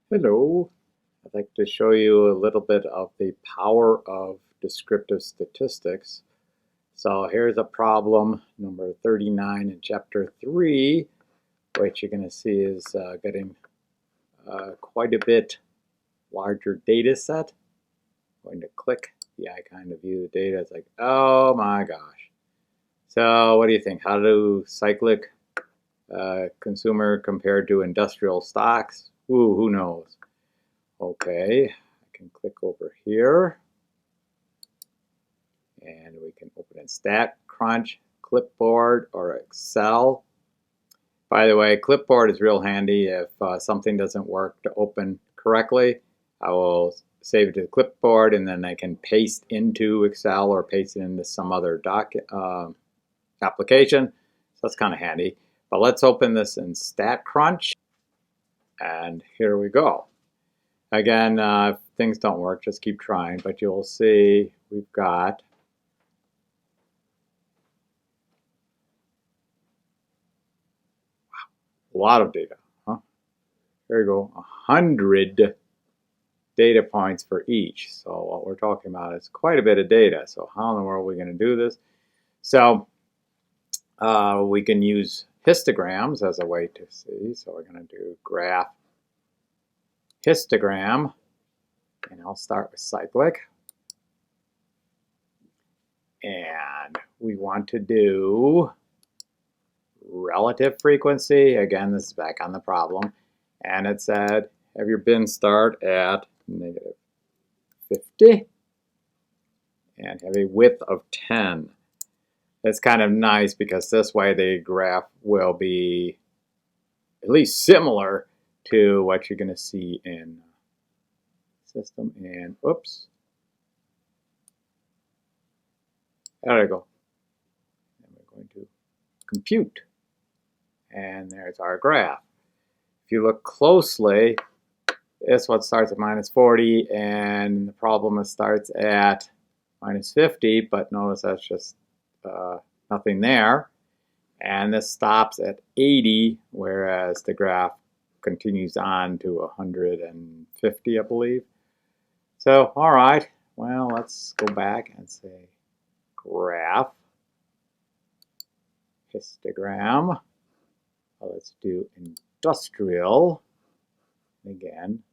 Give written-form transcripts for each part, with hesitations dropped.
Hello, I'd like to show you a little bit of the power of descriptive statistics. So here's a problem number 39 in chapter 3, which you're going to see is getting quite a bit larger data set. I'm going to click the icon to view the data. It's like, oh my gosh. So what do you think? How do cyclic consumer compared to industrial stocks? Ooh, who knows? Okay, I can click over here and we can open in StatCrunch, Clipboard, or Excel. By the way, Clipboard is real handy if something doesn't work to open correctly. I will save it to the Clipboard and then I can paste into Excel or paste it into some other application. So that's kind of handy. But let's open this in StatCrunch and here we go. Again, if things don't work, just keep trying, but you'll see we've got a lot of data. There you go, 100 data points for each. So what we're talking about is quite a bit of data. So how in the world are we going to do this? So we can use histograms as a way to see. So we're going to do graph histogram, and I'll start with cyclic. And we want to do relative frequency. Again, this is back on the problem. And it said, have your bin start at -50 and have a width of 10. That's kind of nice because this way the graph will be at least similar to what you're going to see in system. And oops, there we go. And we're going to compute. And there's our graph. If you look closely, this one starts at -40, and the problem starts at -50, but notice that's just nothing there. And this stops at 80, whereas the graph continues on to 150, I believe. So, all right, well, let's go back and say graph histogram. Well, let's do industrial. Again,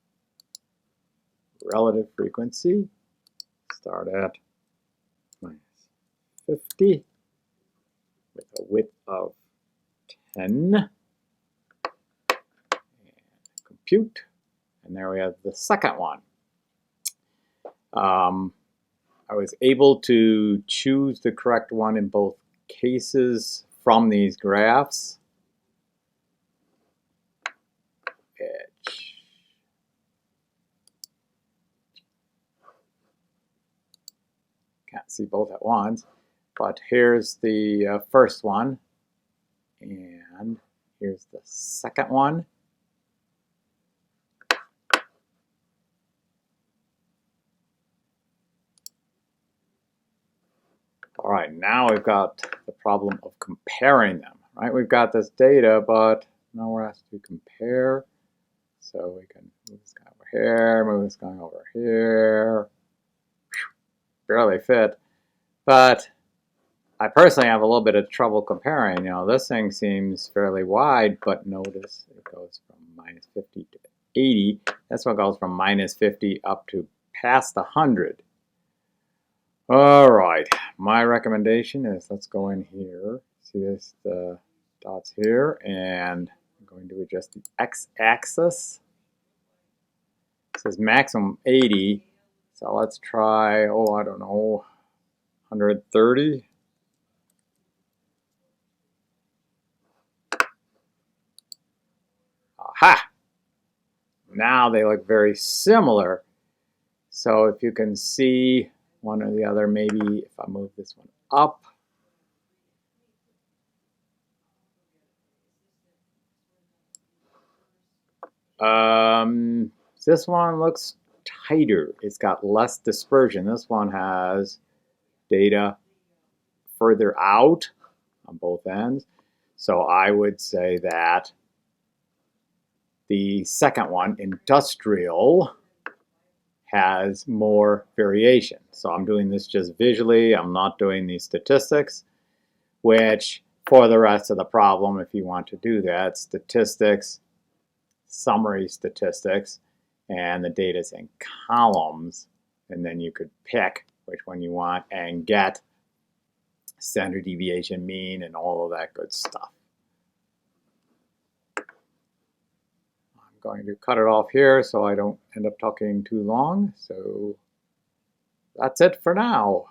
relative frequency. Start at -50 with a width of 10. And compute. And there we have the second one. I was able to choose the correct one in both cases from these graphs. Can't see both at once, but here's the first one, and here's the second one. All right, now we've got the problem of comparing them, right? We've got this data, but now we're asked to compare. So we can move this guy over here, move this guy over here. Barely fit. But I personally have a little bit of trouble comparing. You know, this thing seems fairly wide, but notice it goes from -50 to 80. This one goes from -50 up to past 100. All right, my recommendation is let's go in here. See this, the dots here, and I'm going to adjust the x-axis. It says maximum 80, so let's try, oh, I don't know, 130. Aha! Now they look very similar. So if you can see one or the other, maybe if I move this one up. This one looks tighter. It's got less dispersion. This one has data further out on both ends. So I would say that The second one, industrial, has more variation. So I'm doing this just visually. I'm not doing these statistics, which for the rest of the problem, if you want to do that, statistics, summary statistics, and the data's in columns, and then you could pick which one you want and get standard deviation, mean, and all of that good stuff. I'm going to cut it off here so I don't end up talking too long. So that's it for now.